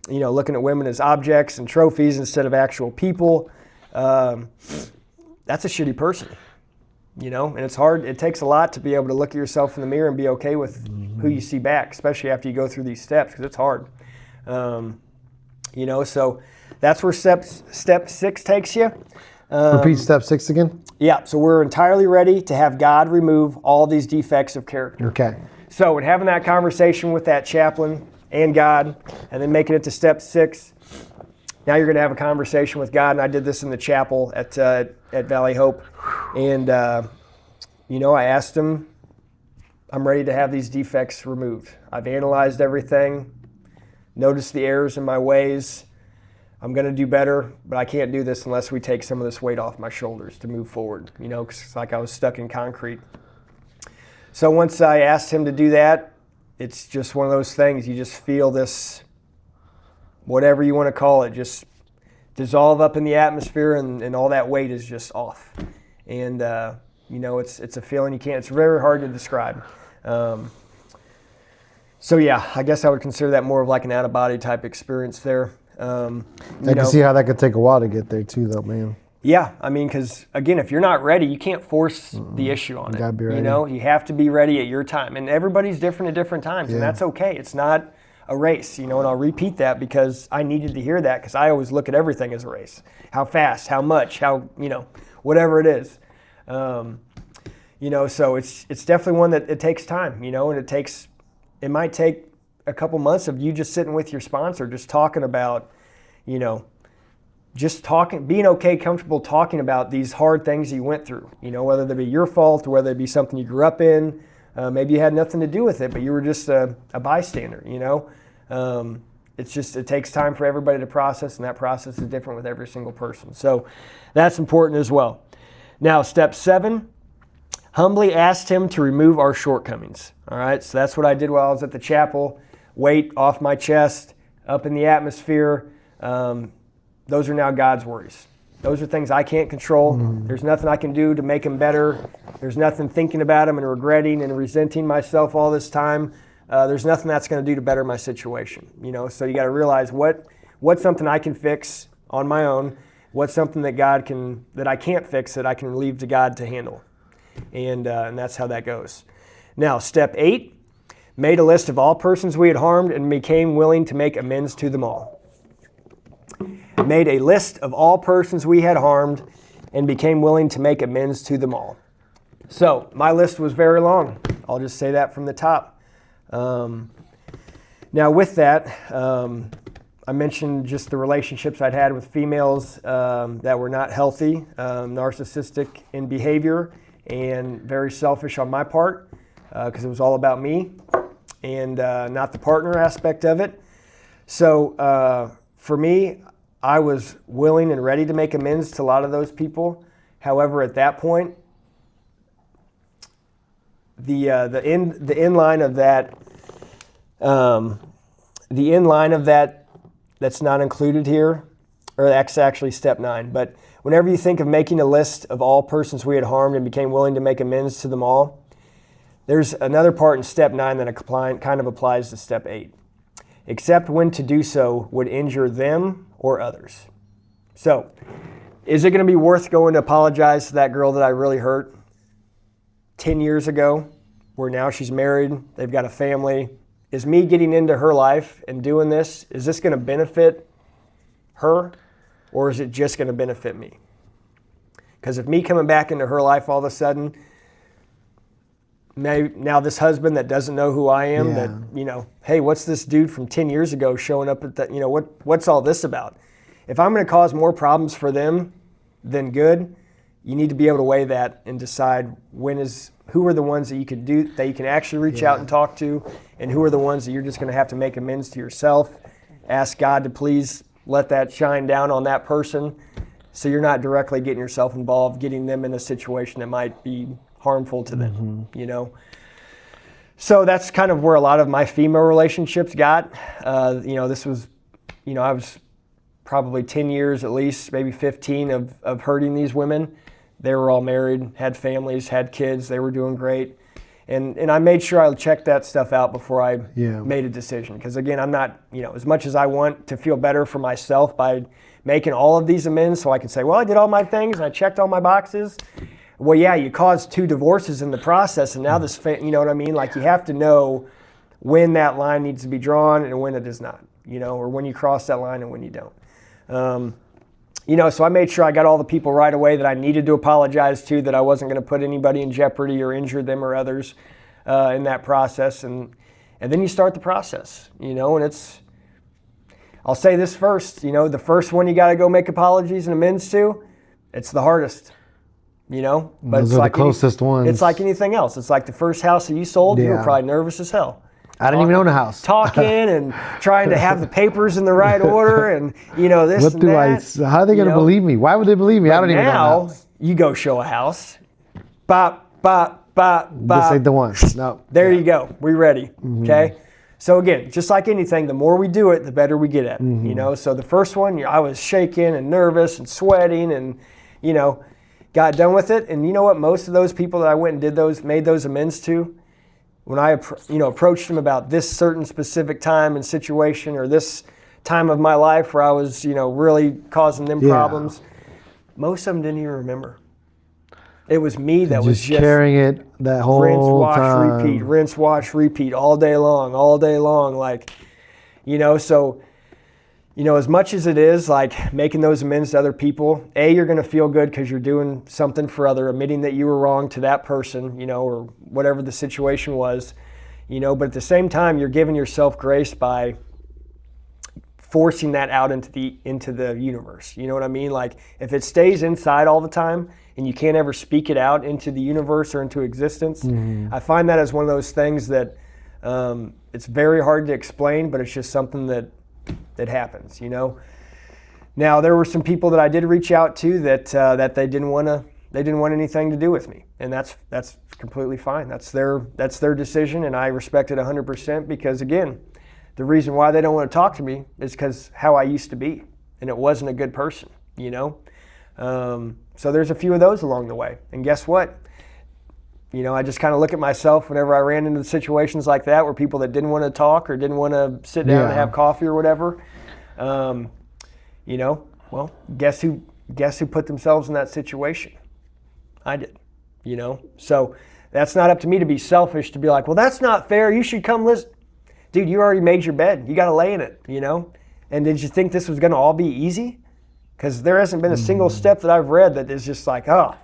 looking at women as objects and trophies instead of actual people, that's a shitty person, and it's hard. It takes a lot to be able to look at yourself in the mirror and be okay with who you see back, especially after you go through these steps, because it's hard. So that's where step 6 takes you. Repeat step 6 again? Yeah, so we're entirely ready to have God remove all these defects of character. Okay. So in having that conversation with that chaplain and God, and then making it to step 6, now you're going to have a conversation with God. And I did this in the chapel at Valley Hope. And, I asked him, I'm ready to have these defects removed. I've analyzed everything, noticed the errors in my ways. I'm going to do better, but I can't do this unless we take some of this weight off my shoulders to move forward, because it's like I was stuck in concrete. So once I asked him to do that, it's just one of those things. You just feel this, whatever you want to call it, just dissolve up in the atmosphere, and all that weight is just off. And it's a feeling it's very hard to describe. So yeah, I guess I would consider that more of like an out-of-body type experience there. I can see how that could take a while to get there too, though, man. Yeah, I mean, because again, if you're not ready, you can't force the issue on it. Gotta be ready. You have to be ready at your time, and everybody's different at different times, and that's okay. It's not a race, and I'll repeat that because I needed to hear that, because I always look at everything as a race. How fast, how much, how whatever it is. So it's definitely one that it takes time, and it might take a couple months of you just sitting with your sponsor, just talking about, being okay, comfortable talking about these hard things you went through, whether they be your fault or whether it be something you grew up in. Maybe you had nothing to do with it, but you were just a bystander, it takes time for everybody to process, and that process is different with every single person. So that's important as well. Now, step 7, humbly asked him to remove our shortcomings. All right, so that's what I did while I was at the chapel. Weight off my chest, up in the atmosphere. Those are now God's worries. Those are things I can't control. There's nothing I can do to make them better. There's nothing thinking about them and regretting and resenting myself all this time. There's nothing that's going to do to better my situation. So you got to realize what's something I can fix on my own. What's something that I can't fix, that I can leave to God to handle. And that's how that goes. Now, step 8, made a list of all persons we had harmed and became willing to make amends to them all. Made a list of all persons we had harmed and became willing to make amends to them all. So my list was very long. I'll just say that from the top. Now with that, I mentioned just the relationships I'd had with females that were not healthy, narcissistic in behavior, and very selfish on my part, because it was all about me and not the partner aspect of it. So for me, I was willing and ready to make amends to a lot of those people. However, at that point, the end line of that, that's not included here, or that's actually step 9. But whenever you think of making a list of all persons we had harmed and became willing to make amends to them all, there's another part in step 9 that kind of applies to step 8. Except when to do so would injure them or others. So, is it going to be worth going to apologize to that girl that I really hurt 10 years ago, where now she's married, they've got a family? Is me getting into her life and doing this, is this going to benefit her, or is it just going to benefit me? Because if me coming back into her life all of a sudden, now this husband that doesn't know who I am, that, hey, what's this dude from 10 years ago showing up at that, what's all this about? If I'm going to cause more problems for them than good, you need to be able to weigh that and decide who are the ones that you can actually reach out and talk to, and who are the ones that you're just going to have to make amends to yourself. Ask God to please let that shine down on that person, so you're not directly getting yourself involved, getting them in a situation that might be harmful to them, So that's kind of where a lot of my female relationships got. This was, I was probably 10 years at least, maybe 15 of hurting these women. They were all married, had families, had kids. They were doing great. And I made sure I checked that stuff out before I made a decision. Because again, I'm not, as much as I want to feel better for myself by making all of these amends so I can say, well, I did all my things and I checked all my boxes. Well, yeah, you caused 2 divorces in the process, and now this, you know what I mean? Like, you have to know when that line needs to be drawn and when it is not, or when you cross that line and when you don't. So I made sure I got all the people right away that I needed to apologize to, that I wasn't going to put anybody in jeopardy or injure them or others in that process. And then you start the process, and I'll say this first, the first one you got to go make apologies and amends to, it's the hardest. But those are the closest ones. It's like anything else. It's like the first house that you sold, you were probably nervous as hell. I didn't even own a house. Talking and trying to have the papers in the right order, and this what and do that. How are they going to believe me? Why would they believe me? I don't even own a house. You go show a house. Bop, bop, This ain't the one. No. There you go. We ready. Okay. So again, just like anything, the more we do it, the better we get at it. You know. So the first one, I was shaking and nervous and sweating, and got done with it. And you know what? Most of those people that I went and made those amends to, when I approached them about this certain specific time and situation, or this time of my life where I was really causing them problems, most of them didn't even remember. It was me that was just carrying it that whole rinse, wash, time. repeat, rinse, wash, repeat all day long. Like, so, as much as it is like making those amends to other people, you're going to feel good because you're doing something for admitting that you were wrong to that person, or whatever the situation was, but at the same time, you're giving yourself grace by forcing that out into the universe. You know what I mean? Like, if it stays inside all the time and you can't ever speak it out into the universe or into existence, I find that as one of those things that it's very hard to explain, but it's just something that happens. Now, there were some people that I did reach out to that they didn't want anything to do with me, and that's completely fine. That's their decision, and I respect it 100%, because again, the reason why they don't want to talk to me is because how I used to be, and it wasn't a good person, So there's a few of those along the way. And guess what? I just kind of look at myself whenever I ran into situations like that, where people that didn't want to talk or didn't want to sit down and have coffee or whatever, well, guess who put themselves in that situation? I did, So that's not up to me to be selfish, to be like, well, that's not fair. You should come listen. Dude, you already made your bed. You got to lay in it, And did you think this was going to all be easy? Because there hasn't been a single step that I've read that is just like, oh,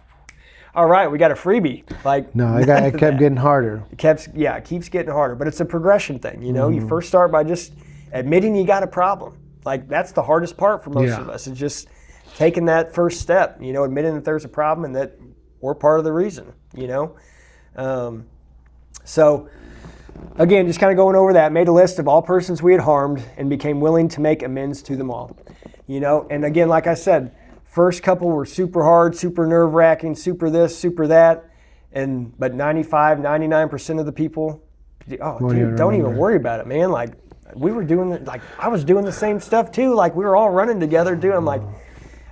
all right, we got a freebie. Like, no, it kept getting harder. It keeps getting harder. But it's a progression thing, You first start by just admitting you got a problem. Like, that's the hardest part for most of us. It's just taking that first step, admitting that there's a problem and that we're part of the reason, So, again, just kind of going over that, made a list of all persons we had harmed and became willing to make amends to them all. And again, like I said, first couple were super hard, super nerve-wracking, super this, super that. But 95, 99% of the people, don't even worry about it, man. Like, we were doing it, like, I was doing the same stuff too. Like, we were all running together doing, I'm like,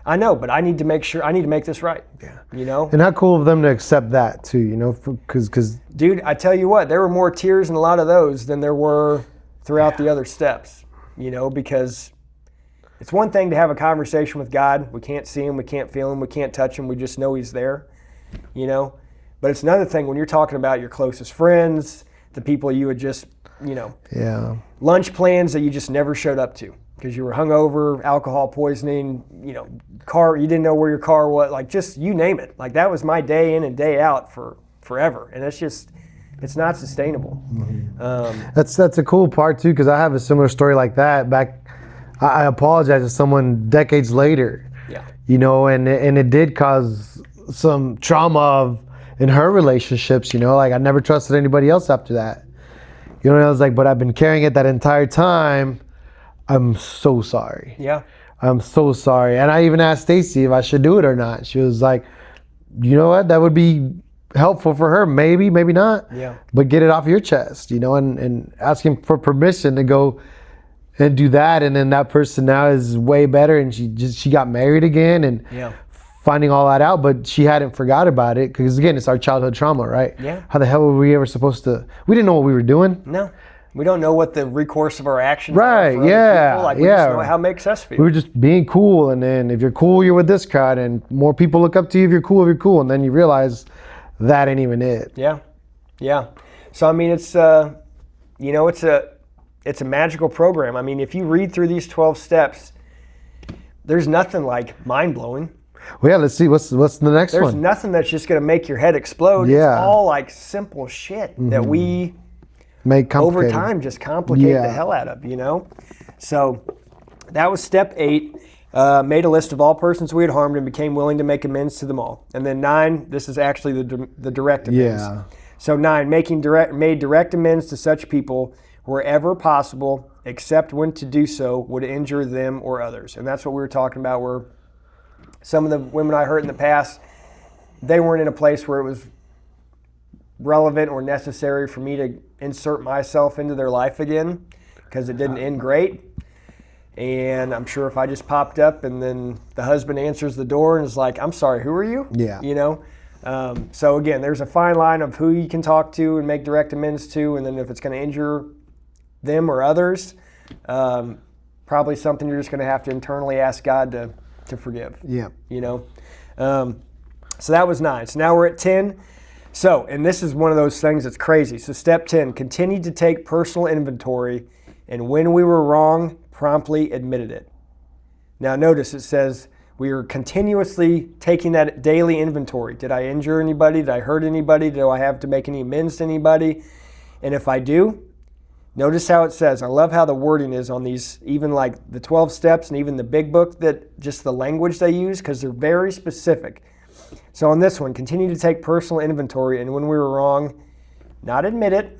I know, but I need to make this right. Yeah. And how cool of them to accept that too, because dude, I tell you what, there were more tears in a lot of those than there were throughout the other steps, because it's one thing to have a conversation with God. We can't see him, we can't feel him, we can't touch him, we just know he's there, But it's another thing when you're talking about your closest friends, the people you would just, lunch plans that you just never showed up to because you were hungover, alcohol poisoning, car, you didn't know where your car was, like, just you name it. Like, that was my day in and day out for forever, and it's not sustainable. That's a cool part too, because I have a similar story like that. I apologize to someone decades later, and it did cause some trauma in her relationships, like I never trusted anybody else after that. I was like, but I've been carrying it that entire time. I'm so sorry. Yeah. I'm so sorry. And I even asked Stacy if I should do it or not. She was like, you know what, that would be helpful for her. Maybe, maybe not. Yeah. But get it off your chest, and asking for permission to go and do that. And then that person now is way better, and she got married again and finding all that out, but she hadn't forgot about it, because again, it's our childhood trauma, right? Yeah. How the hell were we ever supposed to? We didn't know what we were doing. No. We don't know what the recourse of our actions are for other people. Like, we just know how it makes us feel. We were just being cool, and then if you're cool, you're with this crowd, and more people look up to you if you're cool, and then you realize that ain't even it. Yeah. Yeah. So, I mean, it's it's a magical program. I mean, if you read through these 12 steps, there's nothing like mind-blowing. Well, yeah, let's see. What's the next one? There's nothing that's just going to make your head explode. Yeah. It's all like simple shit that we make over time just complicate the hell out of, So that was step 8. Made a list of all persons we had harmed and became willing to make amends to them all. And then 9, this is actually the direct amends. Yeah. So 9, made direct amends to such people wherever possible, except when to do so would injure them or others. And that's what we were talking about, where some of the women I hurt in the past, they weren't in a place where it was relevant or necessary for me to insert myself into their life again, because it didn't end great. And I'm sure if I just popped up and then the husband answers the door and is like, I'm sorry, who are you? Yeah. You know? So again, there's a fine line of who you can talk to and make direct amends to, and then if it's going to injure them or others, probably something you're just going to have to internally ask God to forgive. Yeah. You know? So that was 9. So now we're at 10. So, and this is one of those things that's crazy. So step 10, continue to take personal inventory, and when we were wrong, promptly admitted it. Now notice it says we are continuously taking that daily inventory. Did I injure anybody? Did I hurt anybody? Do I have to make any amends to anybody? And if I do, notice how it says, I love how the wording is on these, even like the 12 steps and even the big book, that just the language they use, because they're very specific. So on this one, continue to take personal inventory, and when we were wrong, not admit it,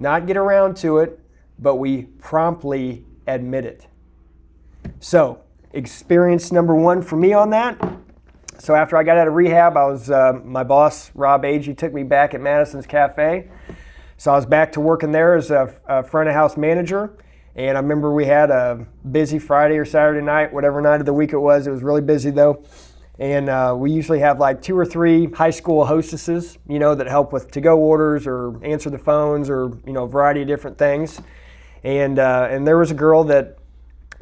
not get around to it, but we promptly admit it. So experience number 1 for me on that. So after I got out of rehab, I was my boss, Rob Agee, took me back at Madison's Cafe. So I was back to working there as a front of house manager. And I remember we had a busy Friday or Saturday night, whatever night of the week it was. It was really busy though. And we usually have like 2 or 3 high school hostesses, you know, that help with to-go orders or answer the phones or, you know, a variety of different things. And there was a girl that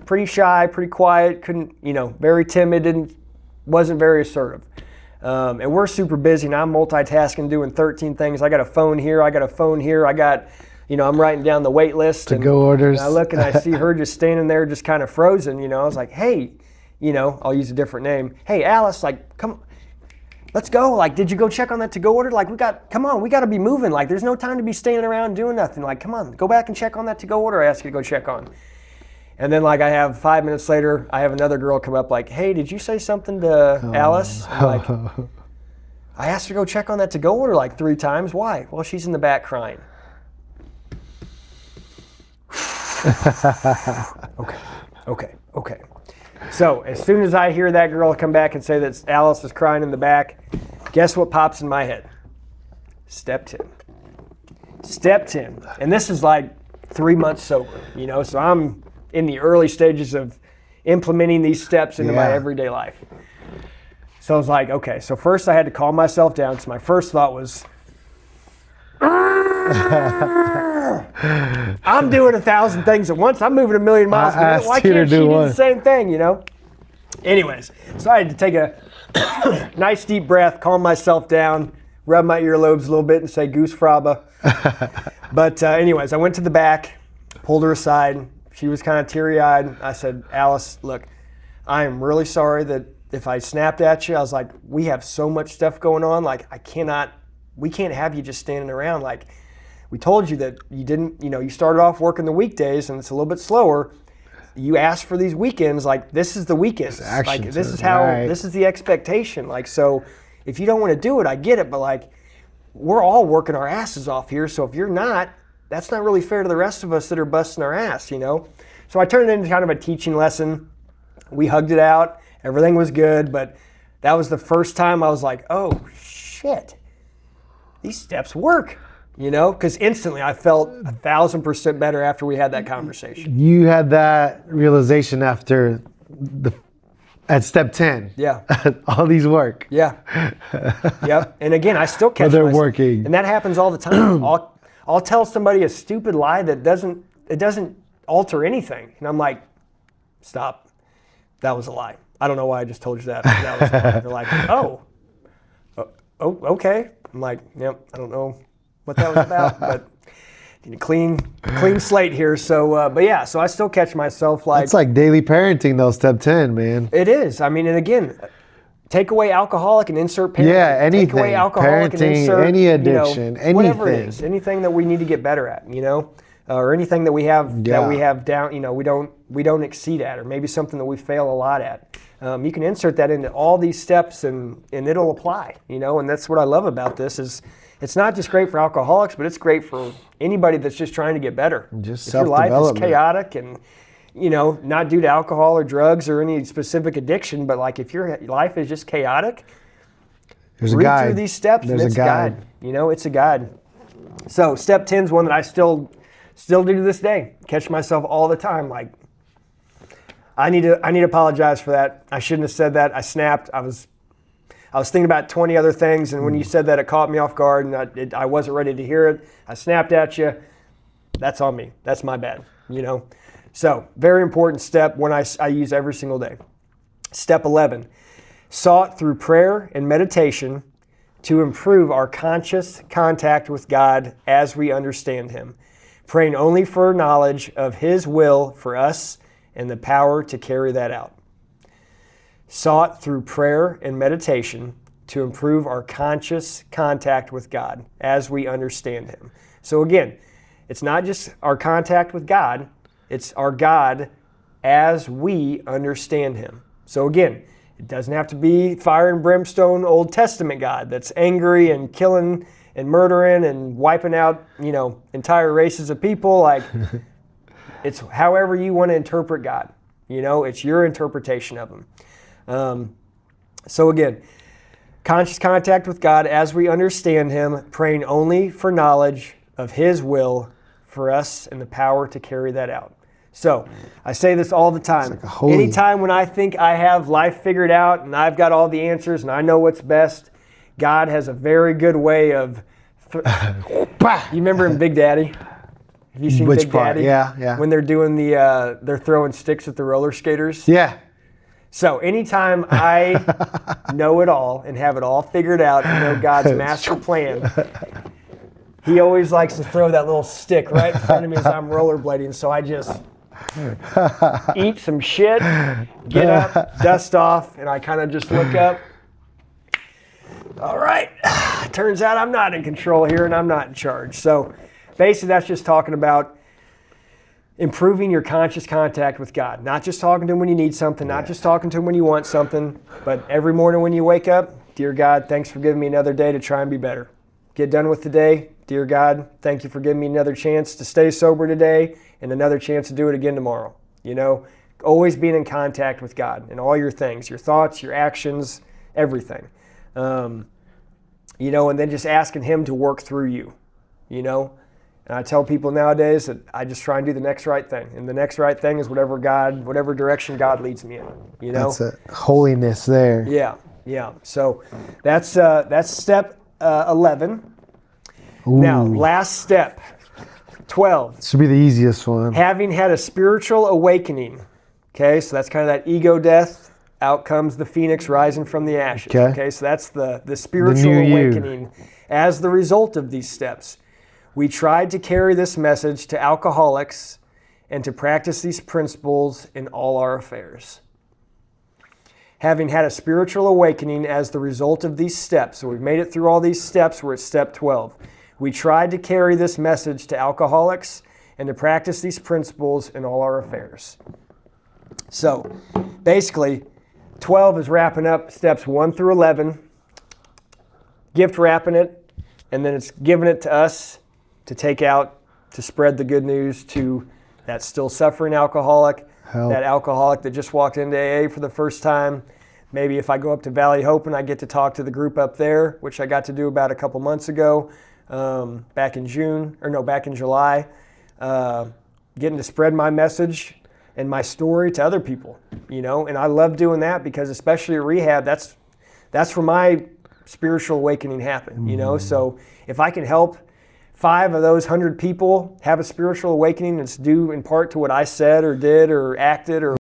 pretty shy, pretty quiet, couldn't, you know, very timid, wasn't very assertive. And we're super busy, and I'm multitasking, doing 13 things. I got a phone here, I got, you know, I'm writing down the wait list. To-go orders. And I look and I see her just standing there, just kind of frozen, you know. I was like, hey, you know, I'll use a different name. Hey, Alice, like, come, let's go. Like, did you go check on that to-go order? Like, come on, we got to be moving. Like, there's no time to be standing around doing nothing. Like, come on, go back and check on that to-go order I asked you to go check on. And then, like, I have 5 minutes later, I have another girl come up like, hey, did you say something to Alice? I'm like, I asked her to go check on that to-go order like 3 times. Why? Well, she's in the back crying. Okay. So as soon as I hear that girl come back and say that Alice is crying in the back, guess what pops in my head? Step 10. Step 10. And this is like 3 months sober, you know, so I'm in the early stages of implementing these steps into my everyday life. So I was like, okay, so first I had to calm myself down, because my first thought was, I'm doing 1,000 things at once. I'm moving 1,000,000 miles a minute. Why can't she do the same thing, you know? Anyways, so I had to take a nice deep breath, calm myself down, rub my earlobes a little bit and say goose fraba. But anyways, I went to the back, pulled her aside. She was kind of teary-eyed. I said, Alice, look, I am really sorry that if I snapped at you. I was like, we have so much stuff going on. Like, we can't have you just standing around. Like, we told you that you didn't, you started off working the weekdays and it's a little bit slower. You asked for these weekends. Like, this is the weekends. Like, this is how, this is the expectation. Like, so if you don't want to do it, I get it. But like, we're all working our asses off here. So if you're not, that's not really fair to the rest of us that are busting our ass, So I turned it into kind of a teaching lesson. We hugged it out. Everything was good, but that was the first time I was like, oh shit, these steps work, because instantly I felt 1,000% better after we had that conversation. You had that realization at step 10. Yeah. All these work. Yeah. Yep. And again, I still catch they're myself. working. And that happens all the time. I'll tell somebody a stupid lie that doesn't alter anything. And I'm like, stop. That was a lie. I don't know why I just told you that. That was a lie. They're like, oh, okay. I'm like, yep, I don't know what that was about, but clean slate here. So, but yeah, so I still catch myself like. It's like daily parenting though, step 10, man. It is. I mean, and again, take away alcoholic and insert parenting. Yeah, anything. Take away alcoholic parenting, and insert, any addiction, anything. Whatever it is, anything that we need to get better at, or anything that we have down, we don't exceed at, or maybe something that we fail a lot at. You can insert that into all these steps and it'll apply, and that's what I love about this is it's not just great for alcoholics, but it's great for anybody that's just trying to get better. Just if your life is self-development. chaotic and, not due to alcohol or drugs or any specific addiction, but like if your life is just chaotic, There's a read guide. through these steps, There's and it's a guide. You know, it's a guide. So step 10 is one that I still do to this day. Catch myself all the time. Like, I need to apologize for that. I shouldn't have said that. I snapped. I was thinking about 20 other things, and when you said that, it caught me off guard, and I wasn't ready to hear it. I snapped at you. That's on me. That's my bad. You know. So very important step, one I use every single day. Step 11, sought through prayer and meditation to improve our conscious contact with God as we understand Him, praying only for knowledge of His will for us and the power to carry that out. Sought through prayer and meditation to improve our conscious contact with God as we understand Him. So again, it's not just our contact with God, it's our God as we understand Him. So again, it doesn't have to be fire and brimstone Old Testament God that's angry and killing and murdering and wiping out, you know, entire races of people. Like, it's however you want to interpret God. You know, it's your interpretation of Him. So again, conscious contact with God as we understand Him, praying only for knowledge of His will for us and the power to carry that out. So I say this all the time. Like Anytime when I think I have life figured out and I've got all the answers and I know what's best, God has a very good way of... You remember in Big Daddy? Have you seen Which Big part? Daddy? Yeah. When they're doing they're throwing sticks at the roller skaters? Yeah. So anytime I know it all and have it all figured out and know God's master plan, He always likes to throw that little stick right in front of me as I'm rollerblading. So I just eat some shit, get up, dust off, and I kind of just look up. All right, turns out I'm not in control here and I'm not in charge. So basically that's just talking about improving your conscious contact with God. Not just talking to Him when you need something, not just talking to Him when you want something, but every morning when you wake up, dear God, thanks for giving me another day to try and be better. Get done with today. Dear God, thank you for giving me another chance to stay sober today and another chance to do it again tomorrow. You know, always being in contact with God in all your things, your thoughts, your actions, everything. You know, and then just asking Him to work through you, you know. And I tell people nowadays that I just try and do the next right thing. And the next right thing is whatever direction God leads me in, you know. That's a holiness there. Yeah. So that's step 11. Ooh. Now, last step, 12. This should be the easiest one. Having had a spiritual awakening. Okay, so that's kind of that ego death. Out comes the phoenix rising from the ashes. Okay, so that's the spiritual awakening as the result of these steps. We tried to carry this message to alcoholics and to practice these principles in all our affairs. Having had a spiritual awakening as the result of these steps, so we've made it through all these steps, we're at step 12. We tried to carry this message to alcoholics and to practice these principles in all our affairs. So basically, 12 is wrapping up steps 1 through 11, gift wrapping it, and then it's giving it to us to take out, to spread the good news to that still suffering alcoholic, that alcoholic that just walked into AA for the first time. Maybe if I go up to Valley Hope and I get to talk to the group up there, which I got to do about a couple months ago, back in July, getting to spread my message and my story to other people, you know. And I love doing that because especially at rehab, that's where my spiritual awakening happened, you know. So if I can help 5 of those 100 people have a spiritual awakening that's due in part to what I said or did or acted or